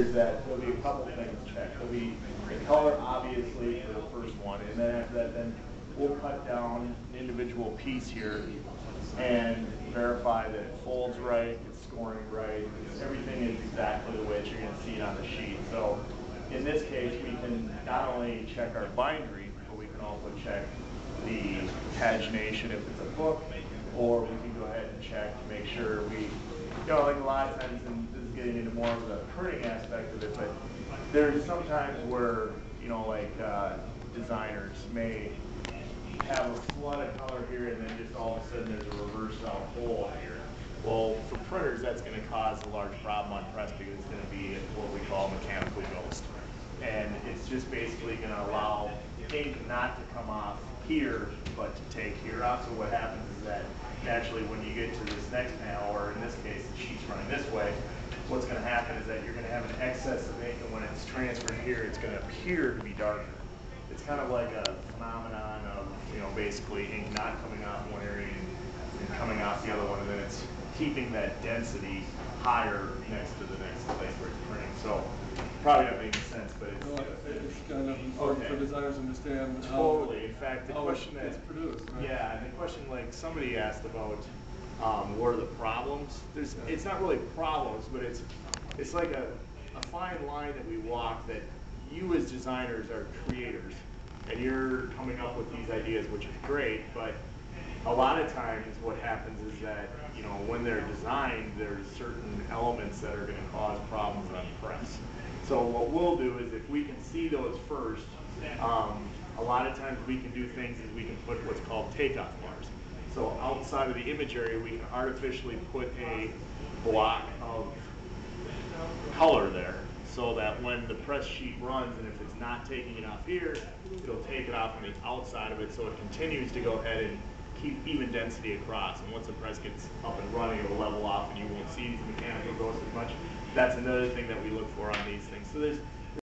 is that there'll be a couple things checked. There'll be the color, obviously, for the first one, and then after that, then we'll cut down an individual piece here and verify that it folds right, it's scoring right, everything is exactly the way that you're going to see it on the sheet. So in this case, we can not only check our bindery, but we can also check the pagination if it's a book, or we can go ahead and check to make sure we, like a lot of times, and this is getting into more of the printing aspect of it, but there's sometimes where, designers may have a flood of color here and then just all of a sudden there's a reversed out hole here. Well, for printers, that's going to cause a large problem on press because it's going to be what we call mechanical ghost. And it's just basically going to allow ink not to come off here, but to take here off. So what happens is that naturally when you get to this next panel, or in this case the sheet's running this way, what's going to happen is that you're going to have an excess of ink, and when it's transferred here, it's going to appear to be darker. It's kind of like a phenomenon of, basically ink not coming off one area and coming off the other one, and then it's keeping that density higher next to the next place where it's printing. So probably not making sense, but it's kind of important for designers to understand totally. In fact, the question it's produced. Right? Yeah, and the question like somebody asked about what are the problems? It's not really problems, but it's like a fine line that we walk, that you as designers are creators, and you're coming up with these ideas, which is great, but a lot of times what happens is that, when they're designed, there's certain elements that are going to cause problems on press. So what we'll do is, if we can see those first, a lot of times we can do things is we can put what's called takeoff bars. So outside of the image area, we can artificially put a block of color there, so that when the press sheet runs, and if it's not taking it off here, it'll take it off on the outside of it, so it continues to go ahead and keep even density across. And once the press gets up and running, it'll level off and you won't see these mechanical ghosts as much. That's another thing that we look for on these things. So